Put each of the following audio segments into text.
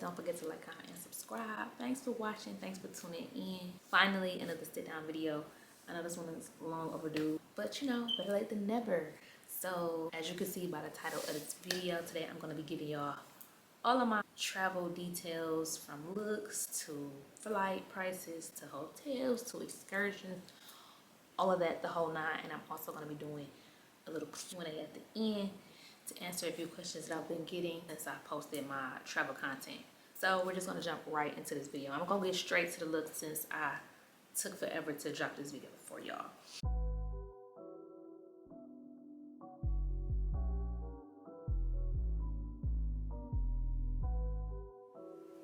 Don't forget to like, comment, and subscribe. Thanks for watching. Thanks for tuning in. Finally, another sit down video. I know this one is long overdue, but you know, better late than never. So as you can see by the title of this video, today I'm going to be giving y'all all of my travel details, from looks to flight prices to hotels to excursions, all of that, the whole nine. And I'm also going to be doing a little Q&A at the end to answer a few questions that I've been getting since I posted my travel content. So we're just going to jump right into this video. I'm going to get straight to the look since I took forever to drop this video for y'all.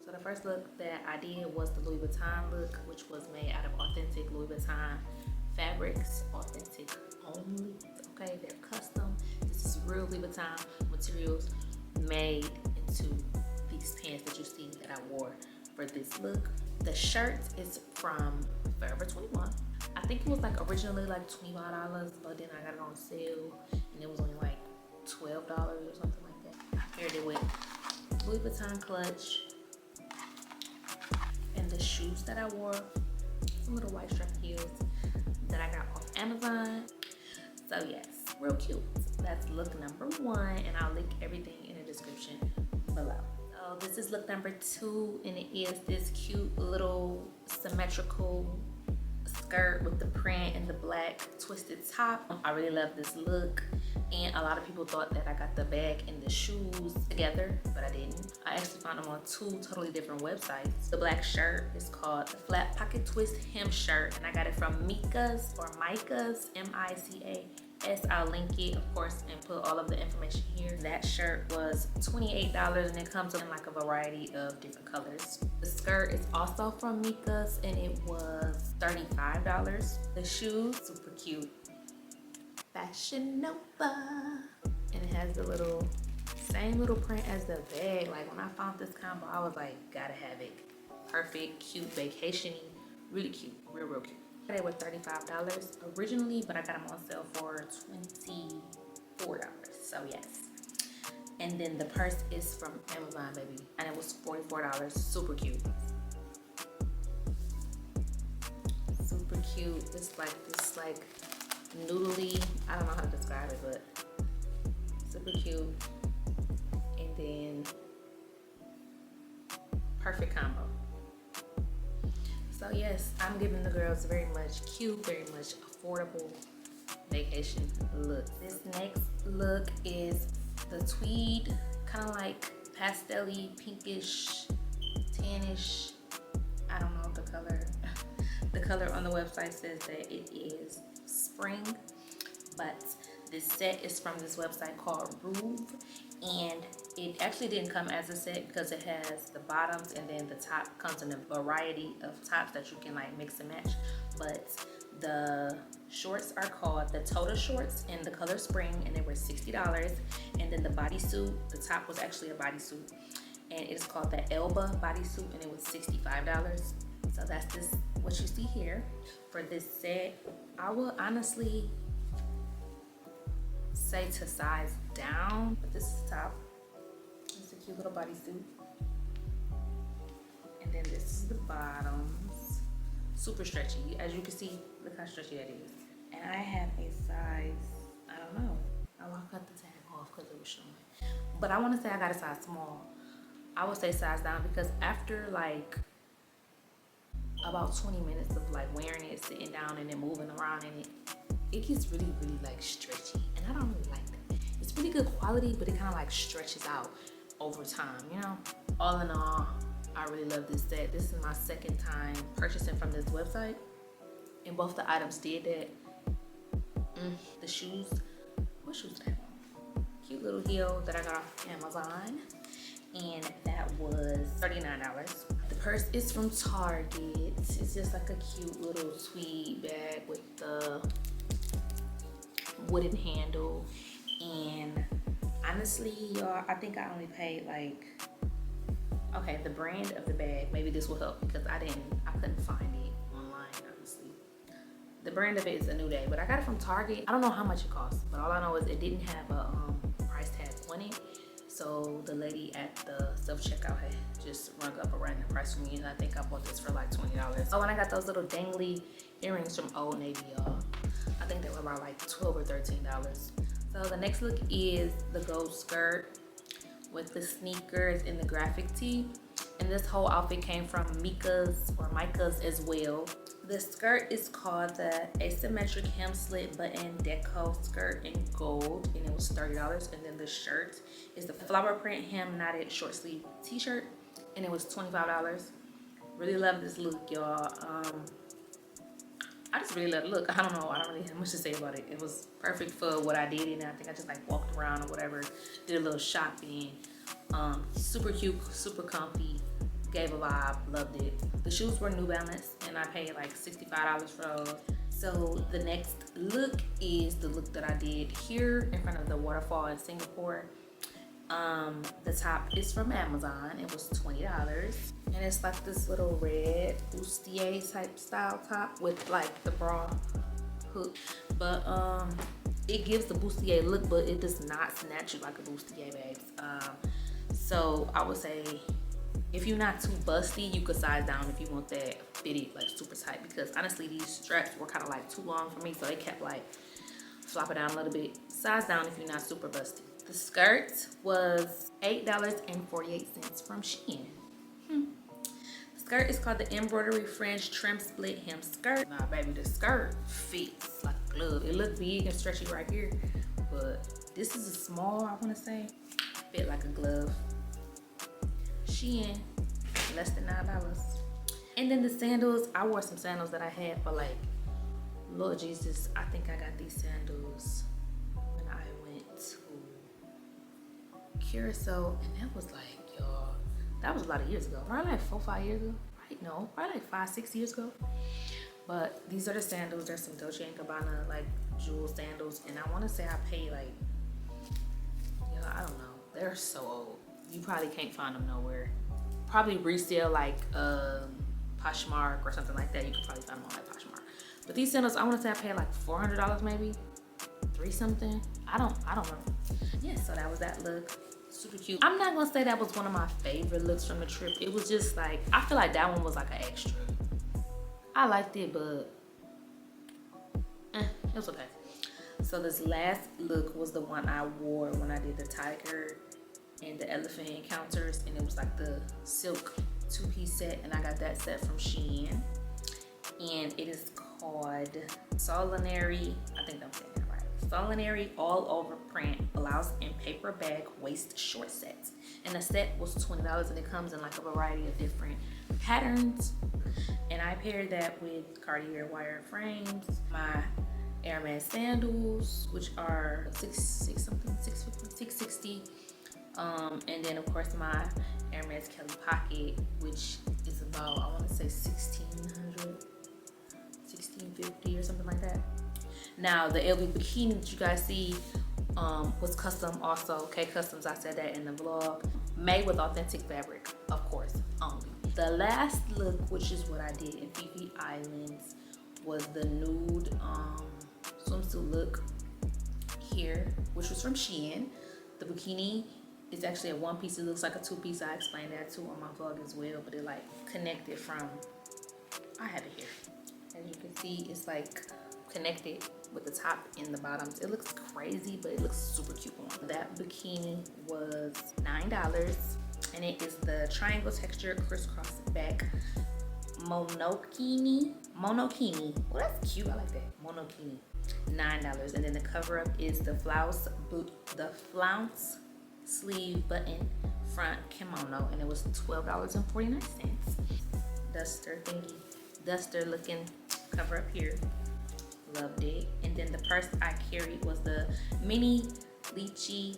So the first look that I did was the Louis Vuitton look, which was made out of authentic Louis Vuitton fabrics, authentic only, okay? They're custom. This is real Louis Vuitton materials made into these pants that you see that I wore for this look. The shirt is from Forever 21. I think it was like originally like $25, but then I got it on sale and it was only like $12 or something like that. I paired it with Louis Vuitton clutch and the shoes that I wore, some little white strap heels that I got off Amazon. So yes, real cute. That's look number one, and I'll link everything in the description below. So this is look number two, and it is this cute little symmetrical skirt with the print and the black twisted top. I really love this look, and a lot of people thought that I got the bag and the shoes together, but I didn't. I actually found them on two totally different websites. The black shirt is called the Flat Pocket Twist Hem Shirt, and I got it from Mika's or Micah's, M-I-C-A. I'll link it, of course, and put all of the information here. That shirt was $28, and it comes in like a variety of different colors. The skirt is also from Mika's, and it was $35. The shoes, super cute. Fashion Nova. And it has the little, same little print as the bag. Like when I found this combo, I was like, gotta have it. Perfect, cute, vacation-y, really cute, real cute. They were $35 originally, but I got them on sale for $24. So yes. And then the purse is from Amazon, baby, and it was $44. Super cute. Super cute. It's like this like noodly. I don't know how to describe it, but super cute. And then perfect combo. So yes, I'm giving the girls very much cute, very much affordable vacation look. This next look is the tweed, kind of like pastel-y, pinkish, tannish. I don't know the color. The color on the website says that it is spring, but this set is from this website called Rove, and it actually didn't come as a set because it has the bottoms and then the top comes in a variety of tops that you can like mix and match. But the shorts are called the Total shorts in the color spring, and they were $60. And then the bodysuit, the top was actually a bodysuit, and it's called the Elba bodysuit, and it was $65. So that's this, what you see here for this set. I will honestly say to size down, but this is the top. It's a cute little bodysuit, and then this is the bottoms. Super stretchy, as you can see. Look how stretchy that is. And I have a size, I don't know, I'll cut the tag off because it was showing, but I want to say I got a size small. I would say size down, because after like about 20 minutes of like wearing it, sitting down and then moving around in it, it gets really like stretchy, and I don't really like that. It's really good quality, but it kind of like stretches out over time, you know? All in all, I really love this set. This is my second time purchasing from this website, and both the items did that. The shoes, what shoes did I have? Cute little heel that I got off Amazon, and that was $39. The purse is from Target. It's just like a cute little tweed bag with the wooden handle, and honestly, y'all, I think I only paid like, okay, the brand of the bag, maybe this will help because I couldn't find it online, honestly. The brand of it is A New Day, but I got it from Target. I don't know how much it costs, but all I know is it didn't have a price tag on it, So the lady at the self-checkout had just rung up a random price for me, and I think I bought this for like $20. Oh, and I got those little dangly earrings from Old Navy, y'all. I think they were about like $12 or $13. So the next look is the gold skirt with the sneakers and the graphic tee. And this whole outfit came from Mika's as well. The skirt is called the asymmetric hem slit button deco skirt in gold, and it was $30. And then the shirt is the flower print hem knotted short sleeve t-shirt, and it was $25. Really love this look, y'all. I just really love the look. I don't know, I don't really have much to say about it. It was perfect for what I did, and I think I just like walked around or whatever, did a little shopping. Super cute, super comfy, gave a vibe, loved it. The shoes were New Balance, and I paid like $65 for those. So the next look is the look that I did here in front of the waterfall in Singapore. The top is from Amazon. It was $20, and it's like this little red bustier type style top with like the bra hook, but it gives the bustier look, but it does not snatch you like a bustier, babes. So I would say if you're not too busty, you could size down if you want that fitted like super tight, because honestly these straps were kind of like too long for me, so they kept like flopping down a little bit. Size down if you're not super busty. The skirt was $8.48 from Shein. The skirt is called the embroidery fringe trim split hem skirt. Nah, baby, the skirt fits like a glove. It looked big and stretchy right here, but this is a small, I want to say. Fit like a glove. Shein, less than $9. And then the sandals, I wore some sandals that I had for like, Lord Jesus, I think I got these sandals when I went to Curacao, and that was like, y'all, that was a lot of years ago. Probably like 4 or 5 years ago, right? No, probably like 5 or 6 years ago. But these are the sandals. There's some Dolce & Gabbana like jewel sandals, and I want to say I paid like, y'all, I don't know. They're so old. You probably can't find them nowhere. Probably resale like Poshmark or something like that. You could probably find them on like Poshmark. But these sandals, I want to say I paid like $400 maybe, 3 something. I don't remember. Yeah, so that was that look. Super cute. I'm not gonna say that was one of my favorite looks from the trip. It was just like, I feel like that one was like an extra. I liked it, but it was okay. So this last look was the one I wore when I did the tiger and the elephant encounters, and it was like the silk 2-piece set, and I got that set from Shein, and it is called Solinary, I think I'm saying that right, Solinary all over print blouse and paper bag waist short set, and the set was $20, and it comes in like a variety of different patterns, and I paired that with Cartier wire frames, my Hermes sandals, which are $660, and then of course my Hermes Kelly pocket, which is about, I want to say $1,650 or something like that. Now the LV bikini that you guys see was custom also. K Customs, I said that in the vlog. Made with authentic fabric, of course, only. The last look, which is what I did in Fifi Islands, was the nude swimsuit look here, which was from Shein. The bikini is actually a 1-piece. It looks like a 2-piece. I explained that too on my vlog as well, but it like connected from, I have it here. As you can see, it's like connected with the top and the bottoms. It looks crazy, but it looks super cute on. That bikini was $9, and it is the triangle texture crisscross back monokini. Well, that's cute. I like that. Monokini. $9, and then the cover up is the flounce sleeve button front kimono, and it was $12.49. Duster looking cover up here. Loved it. And then the purse I carried was the mini lychee.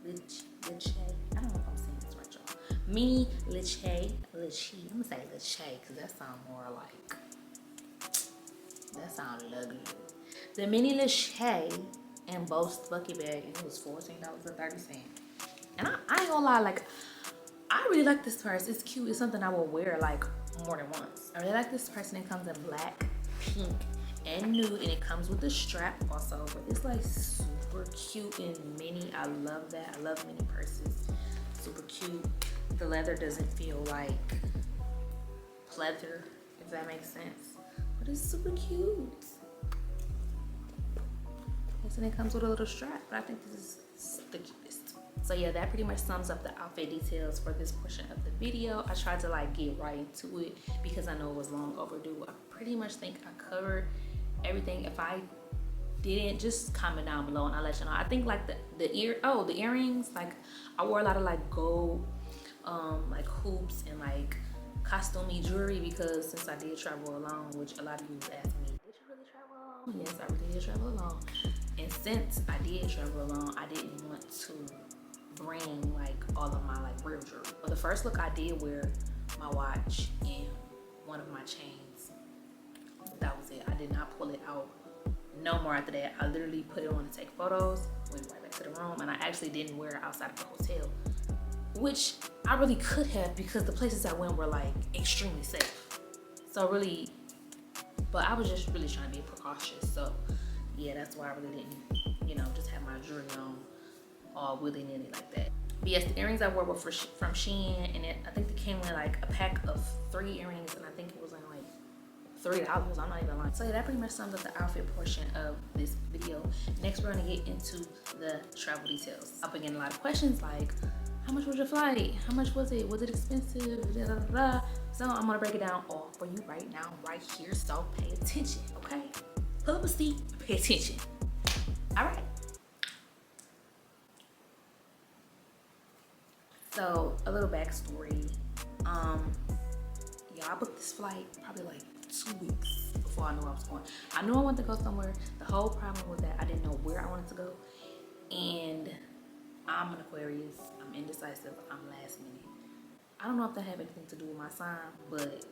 I don't know if I'm saying this right, y'all. Mini lychee. I'm gonna say lychee because that sounds more like, that sounds lovely. The mini lychee and Boast bucket bag, and it was $14.30. And I ain't gonna lie, like, I really like this purse. It's cute. It's something I will wear like more than once. I really like this purse, and it comes in black, pink, and nude, and it comes with a strap also, but it's like super cute and mini. I love that. I love mini purses. super cute. The leather doesn't feel like pleather, if that makes sense. But it's super cute. Yes, and it comes with a little strap, but I think this is the cutest. So yeah, that pretty much sums up the outfit details for this portion of the video. I tried to like get right into it because I know it was long overdue. I pretty much think I covered everything. If I didn't, just comment down below and I'll let you know. I think like the earrings, like I wore a lot of like gold like hoops and like costumey jewelry because since I did travel alone, which a lot of you asked me, did you really travel alone? Yes, I really did travel alone. And since I did travel alone, I didn't want to bring like all of my like real jewelry. But the first look I did wear my watch and one of my chains. That was it. I did not pull it out no more after that. I literally put it on to take photos, went right back to the room, and I actually didn't wear it outside of the hotel, which I really could have because the places I went were like extremely safe. So really, but I was just really trying to be precautious. So yeah, that's why I really didn't, you know, just have my jewelry on all willy-nilly like that. But yes, the earrings I wore were from Shein, and I think they came in like a pack of 3 earrings, and I think it was in like $3. I'm not even lying. So yeah, that pretty much sums up the outfit portion of this video. Next, we're gonna get into the travel details. I've been getting a lot of questions like, how much was your flight? How much was it? Was it expensive? Da, da, da, da. So I'm gonna break it down all for you right now, right here. So pay attention, okay? Pull up a seat, pay attention. All right. So a little backstory. Yeah, I booked this flight probably like 2 weeks before I knew I was going. I knew I wanted to go somewhere. The whole problem was that I didn't know where I wanted to go. And I'm an Aquarius. I'm indecisive. I'm last minute. I don't know if that have anything to do with my sign, but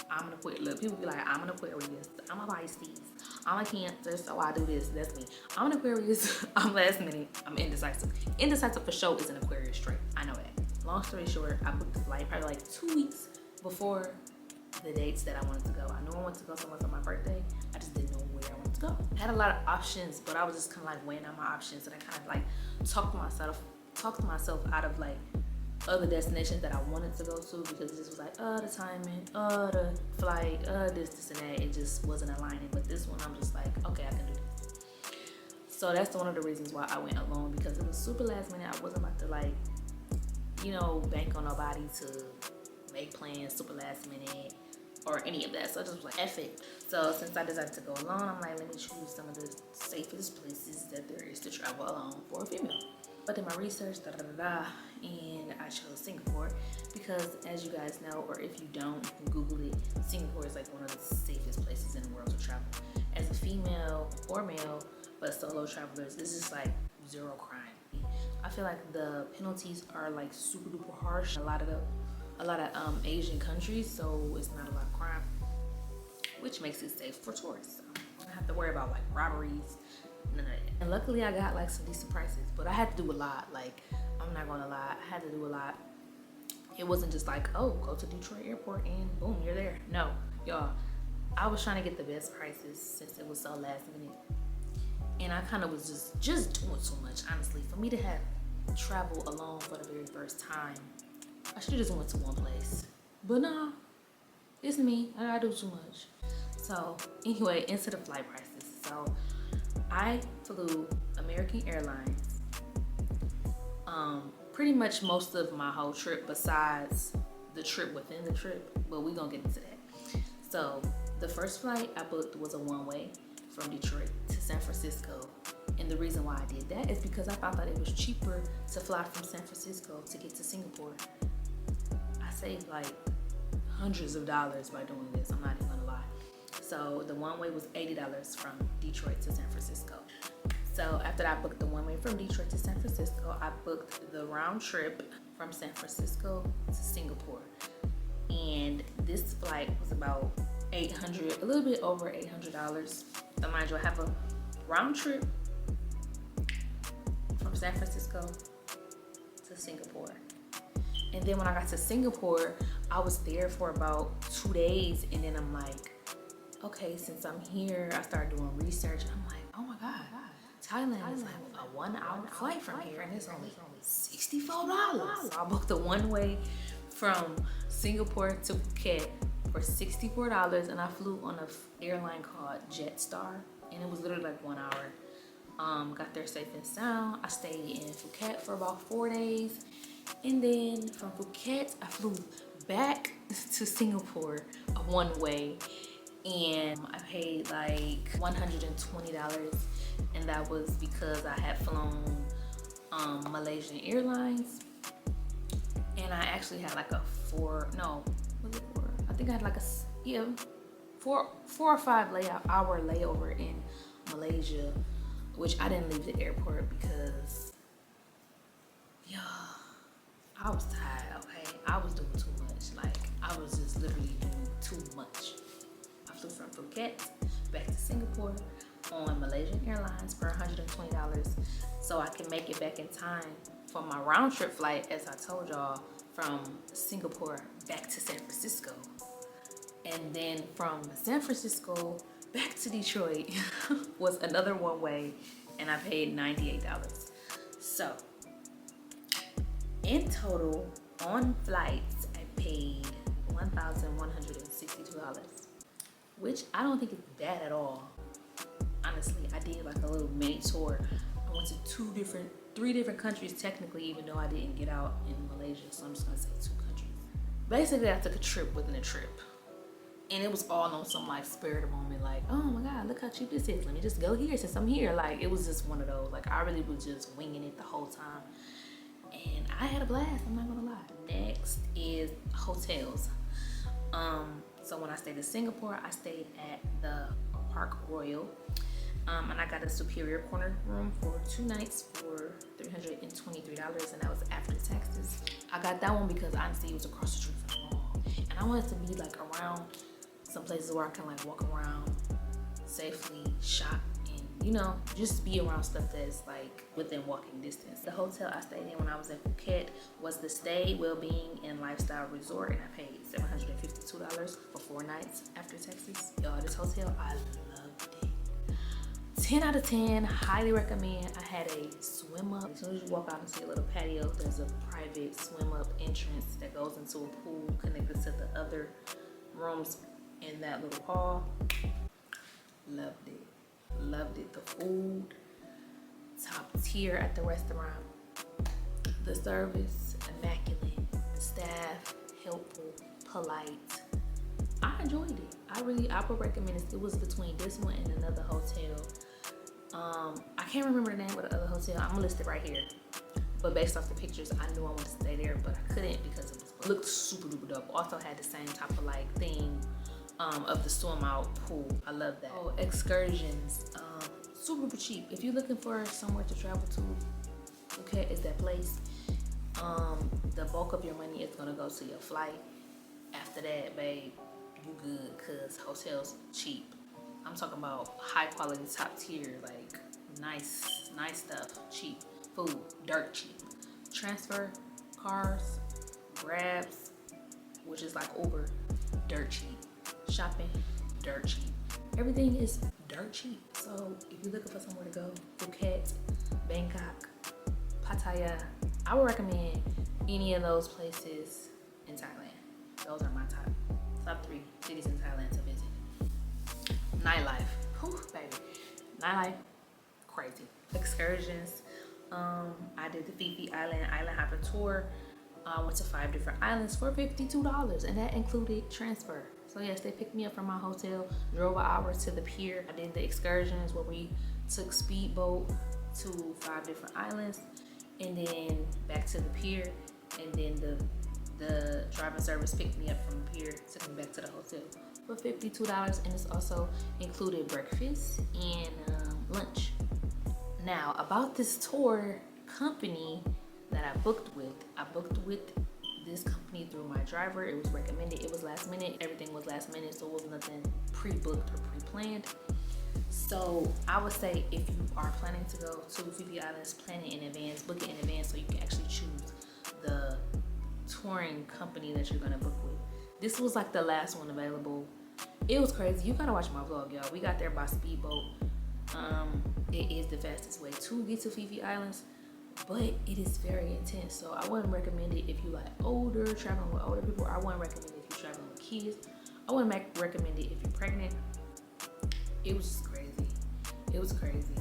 I'm an Aquarius. Look, people be like, I'm an Aquarius. I'm a Pisces. I'm a Cancer, so I do this. That's me. I'm an Aquarius. I'm last minute. I'm indecisive. Indecisive for sure is an Aquarius trait. I know that. Long story short, I booked the flight probably like 2 weeks before the dates that I wanted to go. I knew I wanted to go somewhere for my birthday. I just didn't know where I wanted to go. I had a lot of options, but I was just kind of like weighing out my options, and I kind of like talked to myself out of like other destinations that I wanted to go to because this was like, the timing, the flight, this and that. It just wasn't aligning. But this one, I'm just like, okay, I can do this. So that's one of the reasons why I went alone, because it was super last minute. I wasn't about to like, you know, bank on nobody to make plans super last minute or any of that. So I just was like, F it. So since I decided to go alone, I'm like, let me choose some of the safest places that there is to travel alone for a female. I did my research, and I chose Singapore because, as you guys know, or if you don't, you can Google it. Singapore is like one of the safest places in the world to travel. As a female or male, but solo travelers, it's just like zero crime. I feel like the penalties are like super duper harsh. A lot of Asian countries, so it's not a lot of crime, which makes it safe for tourists. So I don't have to worry about like robberies, none of that. And luckily I got like some decent prices, but I had to do a lot. Like, I'm not gonna lie, I had to do a lot. It wasn't just like, oh, go to Detroit airport and boom, you're there. No, y'all, I was trying to get the best prices since it was so last minute. And I kind of was just doing too much, honestly. For me to have traveled alone for the very first time, I should have just went to one place. But nah, it's me. I do too much. So anyway, into the flight prices. So I flew American Airlines pretty much most of my whole trip besides the trip within the trip, but we're gonna get into that. So the first flight I booked was a one-way from Detroit to San Francisco. And the reason why I did that is because I thought that it was cheaper to fly from San Francisco to get to Singapore. I saved like hundreds of dollars by doing this, I'm not even gonna lie. So the one way was $80 from Detroit to San Francisco. So after I booked the one way from Detroit to San Francisco, I booked the round trip from San Francisco to Singapore. And this flight was about $800, a little bit over $800. So mind you, I have a round trip from San Francisco to Singapore. And then when I got to Singapore, I was there for about 2 days, and then I'm like, okay, since I'm here, I started doing research, and I'm like, oh my God, Thailand is like a 1 hour flight from here, and it's only $64. So I booked the one way from Singapore to Phuket for $64, and I flew on an airline called Jetstar, and it was literally like 1 hour. Got there safe and sound. I stayed in Phuket for about 4 days, and then from Phuket I flew back to Singapore a one way, and I paid like $120, and that was because I had flown Malaysian Airlines, and I actually had like a I think I had like a four or 5 hour layover in Malaysia, which I didn't leave the airport because I was tired. Okay, I was doing too much. Like, I was just literally doing too much. I flew from Phuket back to Singapore on Malaysian Airlines for $120, so I can make it back in time for my round trip flight, as I told y'all, from Singapore back to San Francisco, and then from San Francisco back to Detroit was another one way, and I paid $98. So in total on flights I paid $1,162, which I don't think is bad at all. Honestly, I did like a little mini tour. I went to 3 different countries technically, even though I didn't get out in Malaysia, so I'm just gonna say 2 countries. Basically, I took a trip within a trip, and it was all on some like spur of the moment, like, oh my god, look how cheap this is, let me just go here since I'm here. Like, it was just one of those, like, I really was just winging it the whole time, and I had a blast, I'm not gonna lie. Next is hotels. So when I stayed in Singapore, I stayed at the Park Royal, and I got a superior corner room for 2 nights for $323, and that was after taxes. I got that one because honestly it was across the street from the mall, and I wanted to be like around some places where I can like walk around safely, shop, and you know, just be around stuff that's like within walking distance. The hotel I stayed in when I was in Phuket was the Stay, Wellbeing, and Lifestyle Resort, and I paid $752 for 4 nights after taxes. Y'all, this hotel, I loved it. 10 out of 10, highly recommend. I had a swim up. As soon as you walk out into a little patio, there's a private swim up entrance that goes into a pool connected to the other rooms in that little hall. Loved it. Loved it. The food, top tier at the restaurant. The service, immaculate. The staff, helpful, polite. I enjoyed it. I would recommend it. It was between this one and another hotel. I can't remember the name of the other hotel. I'm gonna list it right here. But based off the pictures, I knew I wanted to stay there, but I couldn't because it looked super duper dope. Also had the same type of like theme of the swim out pool. I love that. Oh, Excursions, super cheap. If you're looking for somewhere to travel to, Phuket is that place. The bulk of your money is gonna go to your flight. After that, babe, you good, cause hotels cheap. I'm talking about high quality, top tier, like nice stuff, cheap. Food, dirt cheap. Transfer, cars, Grabs, which is like Uber, dirt cheap. Shopping, dirt cheap. Everything is dirt cheap. So if you're looking for somewhere to go, Phuket, Bangkok, Pattaya, I would recommend any of those places in Thailand. Those are my top 3 cities in Thailand to visit. Nightlife, whew, baby. Nightlife, crazy. Excursions, I did the Phi Island hopping tour. I went to 5 different islands for $52, and that included transfer. So yes, they picked me up from my hotel, drove an hour to the pier. I did the excursions where we took speedboat to 5 different islands, and then back to the pier, and then the driving service picked me up from the pier, took me back to the hotel for $52, and it's also included breakfast and lunch. Now about this tour company that I booked with this company through my driver. It was recommended. It was last minute. Everything was last minute, so it was nothing pre-booked or pre-planned. So I would say if you are planning to go to Phi Islands, plan it in advance, book it in advance, so you can actually choose the touring company that you're gonna book with. This was like the last one available. It was crazy. You gotta watch my vlog, y'all. We got there by speedboat. It is the fastest way to get to Fifi Islands, but it is very intense. So I wouldn't recommend it if you like older, traveling with older people. I wouldn't recommend it if you're traveling with kids. I wouldn't recommend it if you're pregnant. It was just crazy. It was crazy.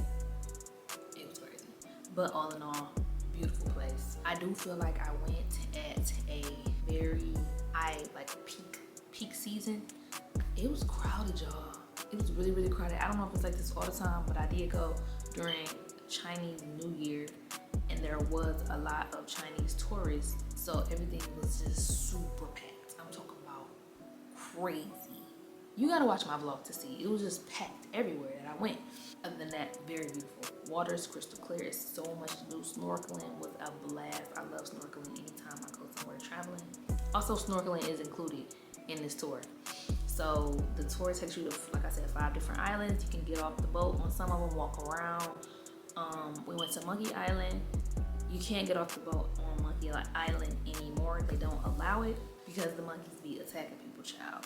It was crazy. But all in all, beautiful place. I do feel like I went at a very peak season. It was crowded, y'all. It was really, really crowded. I don't know if it's like this all the time, but I did go during Chinese New Year, and there was a lot of Chinese tourists, so everything was just super packed. I'm talking about crazy. You gotta watch my vlog to see. It was just packed everywhere that I went. Other than that, very beautiful. Water is crystal clear. It's so much to do. Snorkeling was a blast. I love snorkeling anytime I go somewhere traveling. Also, snorkeling is included in this tour. So the tour takes you to, like I said, 5 different islands. You can get off the boat on some of them, walk around. We went to Monkey Island. You can't get off the boat on Monkey Island anymore. They don't allow it because the monkeys be attacking people, child.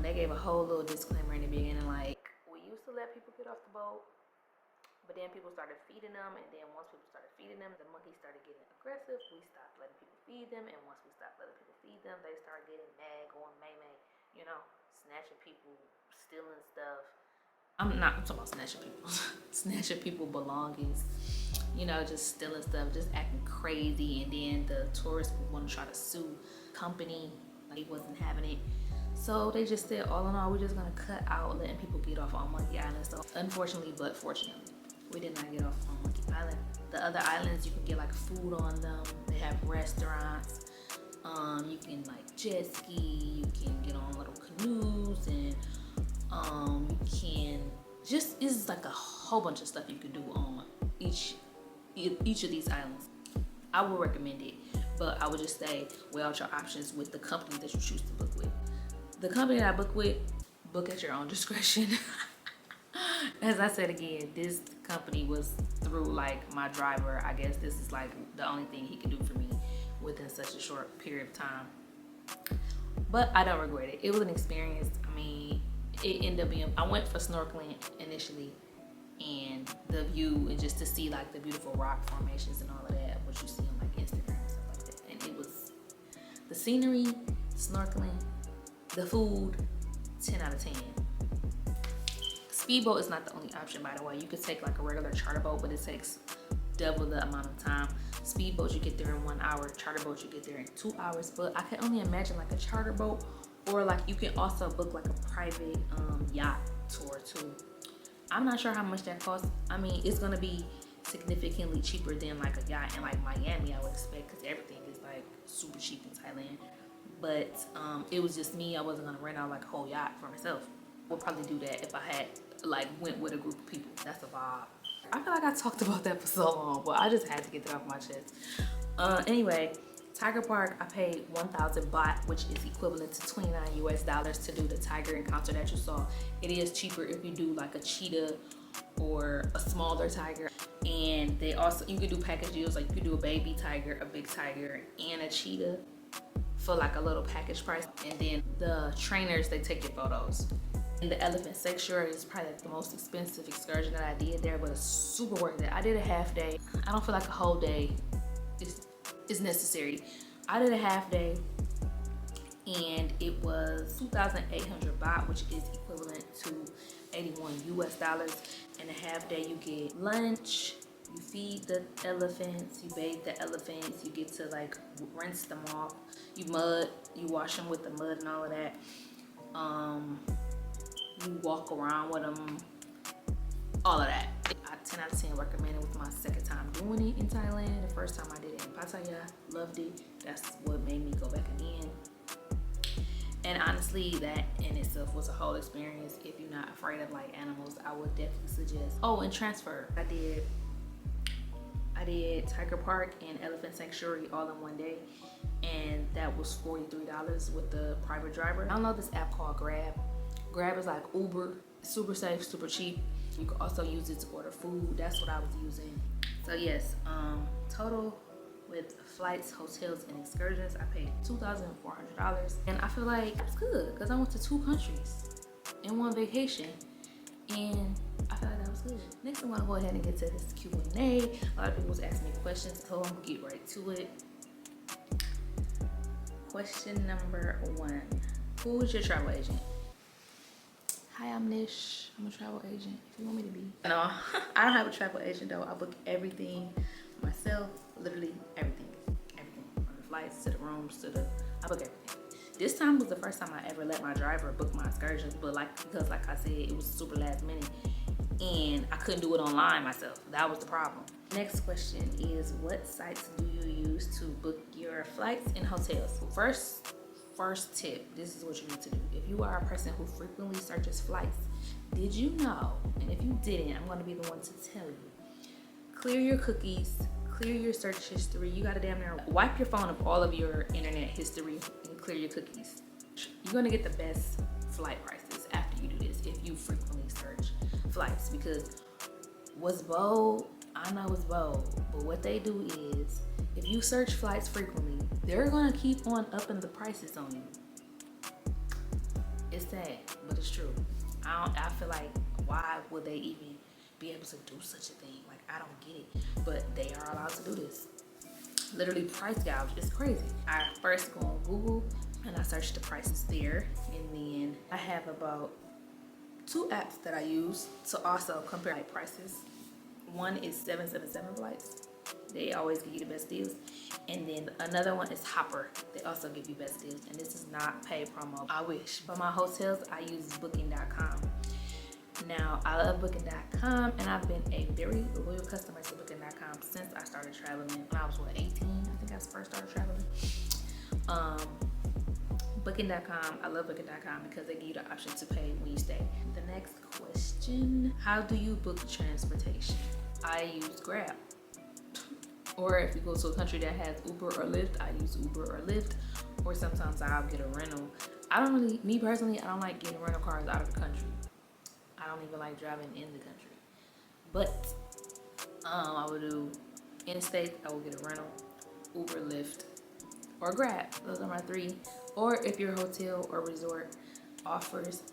They gave a whole little disclaimer in the beginning, like, we used to let people get off the boat, but then people started feeding them, and then once people started feeding them, the monkeys started getting aggressive. We stopped letting people feed them, and once we stopped letting people feed them, they started getting mad, going may, you know, snatching people, stealing stuff. I'm talking about snatching people, snatching people belongings, you know, just stealing stuff, just acting crazy, and then the tourists would want to try to sue company, like, he wasn't having it. So they just said, all in all, we're just gonna cut out letting people get off on Monkey Island. So unfortunately, but fortunately, we did not get off on Monkey Island. The other islands, you can get like food on them. They have restaurants. You can like jet ski. You can get on little canoes, and you can just, it's like a whole bunch of stuff you can do on each of these islands. I would recommend it, but I would just say weigh out your options with the company that you choose to book with. The company that I book with, book at your own discretion. As I said again, this company was through like my driver. I guess this is like the only thing he could do for me within such a short period of time. But I don't regret it. It was an experience. I mean, it ended up being, I went for snorkeling initially, and the view, and just to see like the beautiful rock formations and all of that, what you see on like Instagram and stuff like that. And it was the scenery, snorkeling, the food, 10 out of 10. Speedboat is not the only option, by the way. You could take like a regular charter boat, but it takes double the amount of time. Speedboat, you get there in 1 hour. Charter boat, you get there in 2 hours. But I can only imagine like a charter boat, or like you can also book like a private yacht tour too. I'm not sure how much that costs. I mean, it's gonna be significantly cheaper than like a yacht in like Miami, I would expect, because everything is like super cheap in Thailand. But it was just me. I wasn't gonna rent out like a whole yacht for myself. We'll probably do that if I had like went with a group of people. That's a vibe. I feel like I talked about that for so long, but I just had to get that off my chest. Anyway, Tiger Park, I paid 1,000 baht, which is equivalent to $29 US to do the tiger encounter that you saw. It is cheaper if you do like a cheetah or a smaller tiger. And they also, you can do package deals, like you can do a baby tiger, a big tiger, and a cheetah for like a little package price. And then the trainers, they take your photos. And the elephant sanctuary is probably like the most expensive excursion that I did there, but it's super worth it. I did a half day. I don't feel like a whole day is necessary. I did a half day, and it was 2,800 baht, which is equivalent to $81 US. And a half day, you get lunch, you feed the elephants, you bathe the elephants, you get to like rinse them off, you wash them with the mud and all of that. You walk around with them, all of that. I 10 out of 10 recommend it. With my second time doing it in Thailand. The first time I did it in Pattaya, loved it. That's what made me go back again. And honestly, that in itself was a whole experience. If you're not afraid of like animals, I would definitely suggest. Oh, and transfer. I did Tiger Park and Elephant Sanctuary all in one day, and that was $43 with the private driver. I download this app called Grab. Grab is like Uber, super safe, super cheap. You can also use it to order food. That's what I was using. So yes, total with flights, hotels, and excursions, I paid $2,400. And I feel like that's good because I went to 2 countries in one vacation, and I feel like that was looks good. Next, I'm gonna go ahead and get to this Q&A. A lot of people was asking me questions, so I'm gonna get right to it. Question number 1. Who is your travel agent? Hi, I'm Nish. I'm a travel agent, if you want me to be. No, I don't have a travel agent though. I book everything myself, literally everything. Everything, from the flights to the rooms to the, I book everything. This time was the first time I ever let my driver book my excursions, but because like I said, it was super last minute and I couldn't do it online myself. That was the problem. Next question is, what sites do you use to book your flights and hotels? First tip, this is what you need to do. If you are a person who frequently searches flights, did you know, and if you didn't, I'm gonna be the one to tell you, clear your cookies, clear your search history. You gotta damn near wipe your phone of all of your internet history and clear your cookies. You're gonna get the best flight prices after you do this if you frequently search flights, because what's bold, I know it's bold, but what they do is, if you search flights frequently, they're gonna keep on upping the prices on you. It's sad, but it's true. I feel like, why would they even be able to do such a thing? Like, I don't get it, but they are allowed to do this. Literally price gouge, it's crazy. I first go on Google and I search the prices there, and then I have about 2 apps that I use to also compare like prices. One is 777 flights. They always give you the best deals. And then another one is Hopper. They also give you best deals. And this is not paid promo. I wish. For my hotels, I use booking.com. Now, I love booking.com, and I've been a very loyal customer to booking.com since I started traveling. When I was, 18? I think I first started traveling. Booking.com, I love booking.com because they give you the option to pay when you stay. The next question, how do you book transportation? I use Grab. Or if you go to a country that has Uber or Lyft, I use Uber or Lyft. Or sometimes I'll get a rental. Me personally, I don't like getting rental cars out of the country. I don't even like driving in the country. But I would do in-state, I will get a rental, Uber, Lyft, or Grab. Those are my 3. Or if your hotel or resort offers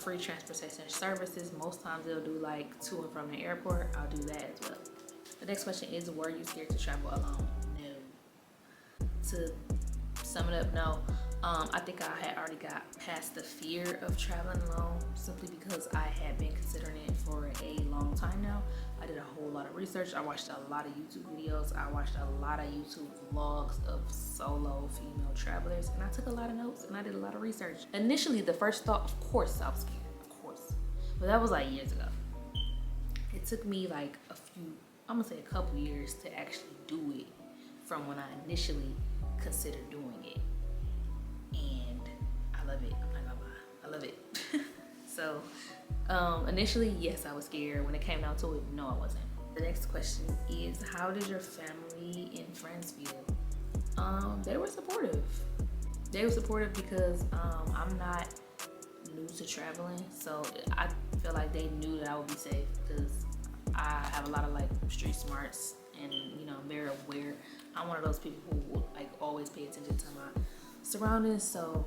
free transportation services, most times they'll do like to and from the airport. I'll do that as well. The next question is, were you scared to travel alone? No. To sum it up, no. I think I had already got past the fear of traveling alone, simply because I had been considering it for a long time now. I did a whole lot of research. I watched a lot of YouTube videos. I watched a lot of YouTube vlogs of solo female travelers, and I took a lot of notes and I did a lot of research. Initially, the first thought, of course, I was scared, of course. But that was like years ago. It took me like I'm gonna say a couple years to actually do it from when I initially considered doing it. And I love it, I'm not gonna lie, I love it. So initially, yes, I was scared. When it came down to it, no, I wasn't. The next question is, how did your family and friends feel? They were supportive. They were supportive because I'm not new to traveling, so I feel like they knew that I would be safe because I have a lot of like street smarts, and I'm very aware. I'm one of those people who will like always pay attention to my surroundings, so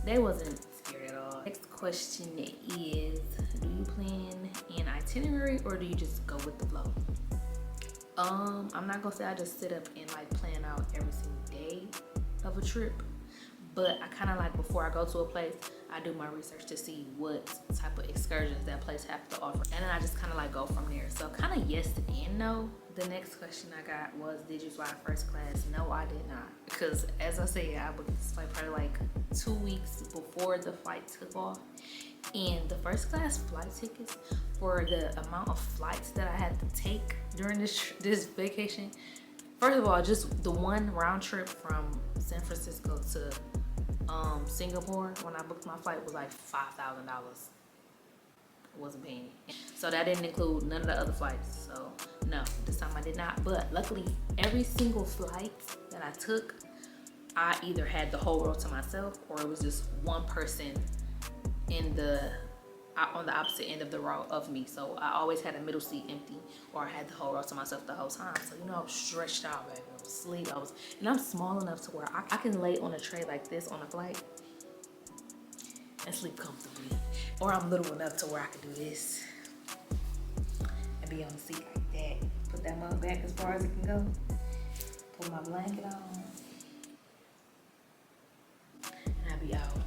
they wasn't scared at all. Next question is, do you plan an itinerary or do you just go with the flow? I'm not gonna say I just sit up and like plan out every single day of a trip, but I kind of like, before I go to a place, I do my research to see what type of excursions that place have to offer, and then I just kind of like go from there. So kind of yes and no. The next question I got was, did you fly first class? No, I did not, because as I said, I booked this flight probably like 2 weeks before the flight took off, and the first class flight tickets for the amount of flights that I had to take during this vacation. First of all, just the one round trip from San Francisco to Singapore, when I booked my flight, was like $5,000. I wasn't paying it. So that didn't include none of the other flights. So no, this time I did not. But luckily, every single flight that I took, I either had the whole row to myself, or it was just one person on the opposite end of the row of me. So I always had a middle seat empty, or I had the whole row to myself the whole time. So I was stretched out, baby. I was asleep. And I'm small enough to where I can lay on a tray like this on a flight and sleep comfortably. Or I'm little enough to where I can do this. be on the seat like that. Put that mug back as far as it can go. Put my blanket on. And I be out.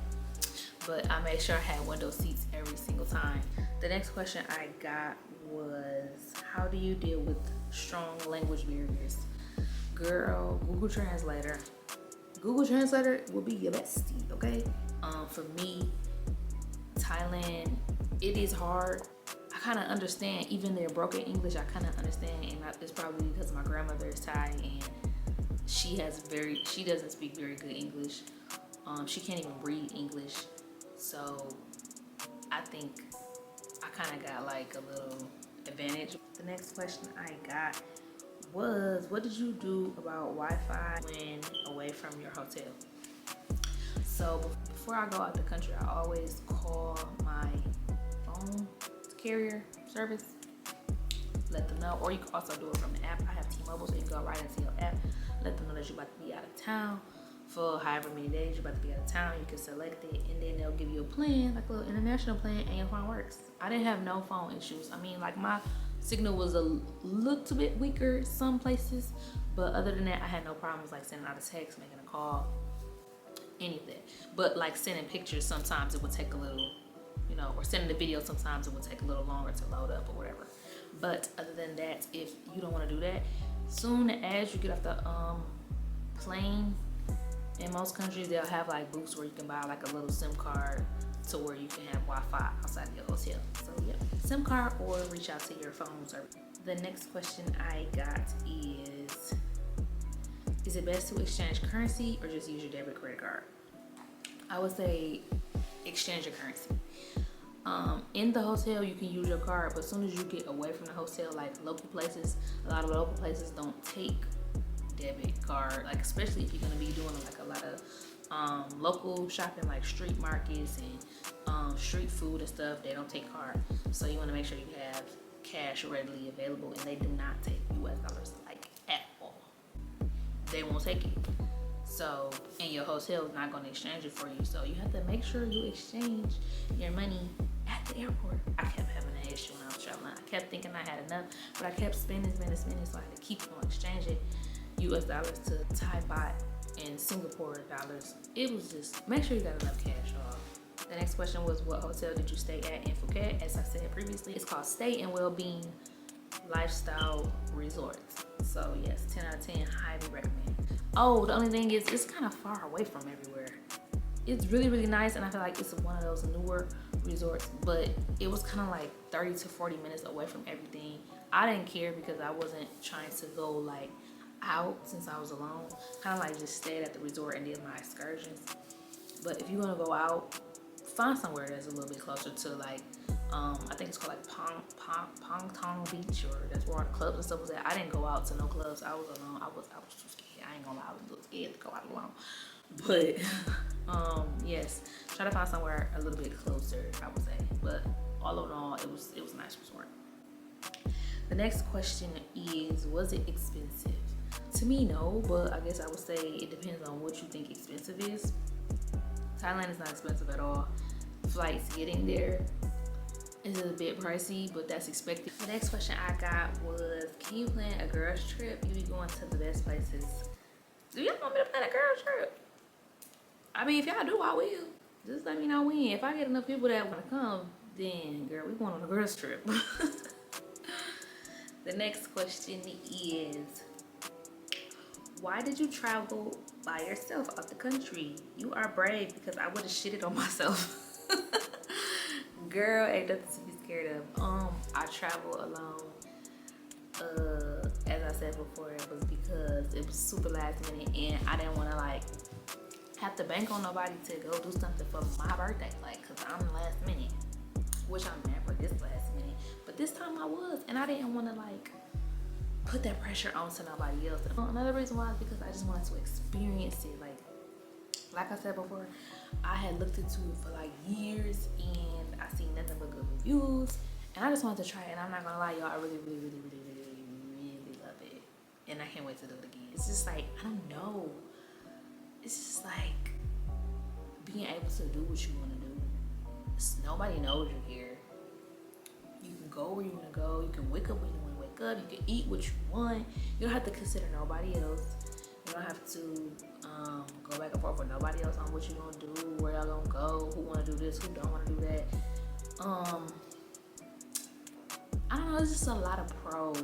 But I made sure I had window seats every single time. The next question I got was, how do you deal with strong language barriers? Girl, Google Translator. Google Translator will be your bestie, okay? For me, Thailand, it is hard. I kind of understand, even their broken English, I kind of understand, and it's probably because my grandmother is Thai and she doesn't speak very good English. She can't even read English. So I think I kind of got like a little advantage. The next question I got was, what did you do about Wi-Fi when away from your hotel? So before I go out the country, I always call my phone carrier service, let them know, or you can also do it from the app. I have T-Mobile, so you can go right into your app, let them know that you're about to be out of town for however many days you're about to be out of town. You can select it, and then they'll give you a plan, like a little international plan, and your phone works. I didn't have no phone issues. I mean, like my signal was a little bit weaker some places, but other than that, I had no problems like sending out a text, making a call, anything. But like sending pictures, sometimes it would take a little, you know, or sending the video, sometimes it would take a little longer to load up or whatever. But other than that, if you don't want to do that, soon as you get off the plane, in most countries they'll have like booths where you can buy like a little SIM card to where you can have Wi-Fi outside your hotel. So yeah, SIM card or reach out to your phone service. The next question I got is it best to exchange currency or just use your debit credit card? I would say exchange your currency. In the hotel you can use your card, but as soon as you get away from the hotel, like local places, a lot of local places don't take debit card, like especially if you're going to be doing like a lot of local shopping, like street markets and street food and stuff. They don't take card, so you want to make sure you have cash readily available, and they do not take US dollars like at all. They won't take it. So, and your hotel is not going to exchange it for you, so you have to make sure you exchange your money at the airport. I kept having an issue when I was traveling. I kept thinking I had enough, but I kept spending, so I had to keep on exchanging US dollars to Thai baht and Singapore dollars. It was just, make sure you got enough cash, y'all. The next question was, what hotel did you stay at in Phuket? As I said previously, it's called Stay and Wellbeing Lifestyle Resort. So yes, 10 out of 10, highly recommend. Oh, the only thing is it's kind of far away from everywhere. It's really, really nice, and I feel like it's one of those newer resorts, but it was kind of like 30 to 40 minutes away from everything. I didn't care because I wasn't trying to go like out since I was alone. Kind of like just stayed at the resort and did my excursions. But if you want to go out, find somewhere that's a little bit closer to like I think it's called like Pong Tong Beach, or that's where all the clubs and stuff was at. I didn't go out to no clubs. I was alone. I was too scared. I ain't gonna lie, I was a little scared to go out alone. But yes, try to find somewhere a little bit closer, I would say. But all in all, it was a nice resort. The next question is, was it expensive? To me, no, but I guess I would say it depends on what you think expensive is. Thailand is not expensive at all. Flights getting there is a bit pricey, but that's expected. The next question I got was, can you plan a girls trip? You be going to the best places. Do y'all want me to plan a girls trip? I mean, if y'all do, I will. Just let me know when. If I get enough people that want to come, then girl, we going on a girls trip. The next question is, why did you travel by yourself out the country? You are brave, because I would have shitted on myself. Girl, ain't nothing to be scared of. I travel alone. As I said before, it was because it was super last minute, and I didn't want to like have to bank on nobody to go do something for my birthday, like, cause I'm last minute, which I'm never this last minute, but this time I was, and I didn't want to like put that pressure onto nobody else. Another reason why is because I just wanted to experience it. Like I said before, I had looked into it for like years, and I seen nothing but good reviews, and I just wanted to try it. And I'm not gonna lie, y'all, I really love it, and I can't wait to do it again. It's just like, I don't know, it's just like being able to do what you want to do. Nobody knows you're here. You can go where you want to go. You can wake up when you want wake up, you can eat what you want. You don't have to consider nobody else. You don't have to go back and forth with nobody else on what you gonna do, where y'all gonna go, who wanna do this, who don't wanna do that. I don't know, it's just a lot of pros.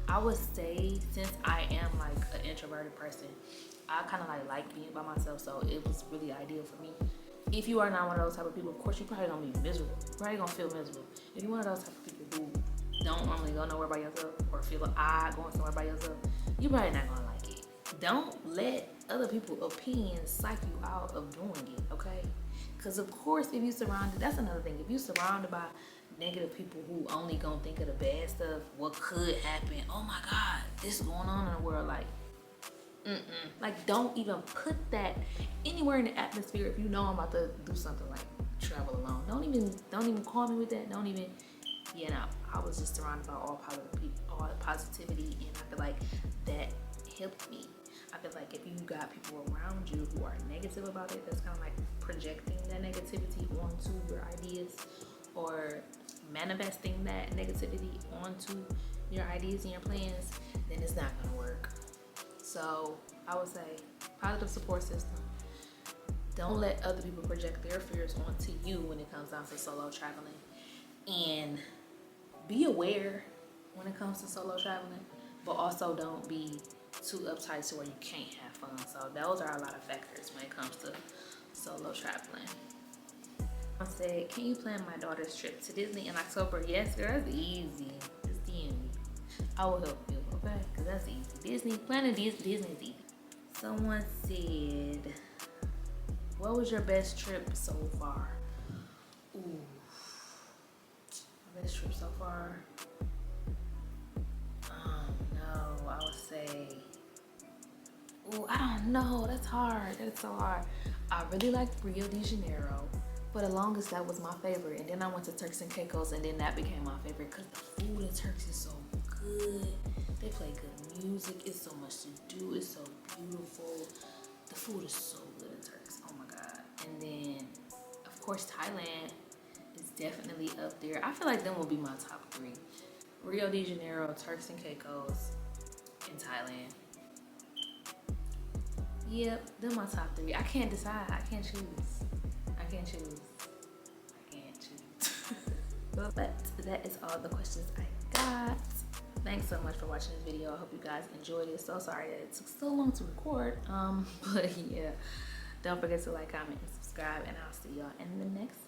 I would say, since I am like an introverted person, I kind of like being by myself, so it was really ideal for me. If you are not one of those type of people, of course, you're probably gonna be miserable. You're probably gonna feel miserable. If you're one of those type of people who don't normally go nowhere by yourself or feel odd going somewhere by yourself, you're probably not gonna like it. Don't let other people's opinions psych you out of doing it, okay? Because of course, if you surrounded, that's another thing. If you surrounded by negative people who only gonna think of the bad stuff, what could happen, oh my God, this is going on in the world, like, like, don't even put that anywhere in the atmosphere. If you know I'm about to do something like travel alone, don't even call me with that. Don't even, you know. I was just surrounded by all positive people, all positivity, and I feel like that helped me. I feel like if you got people around you who are negative about it, that's kind of like projecting that negativity onto your ideas or manifesting that negativity onto your ideas and your plans, then it's not gonna work. So I would say positive support system. Don't let other people project their fears onto you when it comes down to solo traveling. And be aware when it comes to solo traveling, but also don't be too uptight to where you can't have fun. So those are a lot of factors when it comes to solo traveling. I said, can you plan my daughter's trip to Disney in October? Yes, girl, that's easy. Just DM me. I will help you, okay? Because that's easy. Planning Disney is easy. Someone said, what was your best trip so far? Ooh, my best trip so far? No, I would say, ooh, I don't know. That's hard. That's so hard. I really liked Rio de Janeiro. For the longest, that was my favorite. And then I went to Turks and Caicos, and then that became my favorite because the food in Turks is so good. They play good music. It's so much to do. It's so beautiful. The food is so good in Turks. Oh my God. And then, of course, Thailand is definitely up there. I feel like them will be my top 3. Rio de Janeiro, Turks and Caicos, and Thailand. Yep, they're my top 3. I can't decide. I can't choose. But that is all the questions I got. Thanks so much for watching this video. I hope you guys enjoyed it. So sorry that it took so long to record. But yeah, don't forget to like, comment, and subscribe, and I'll see y'all in the next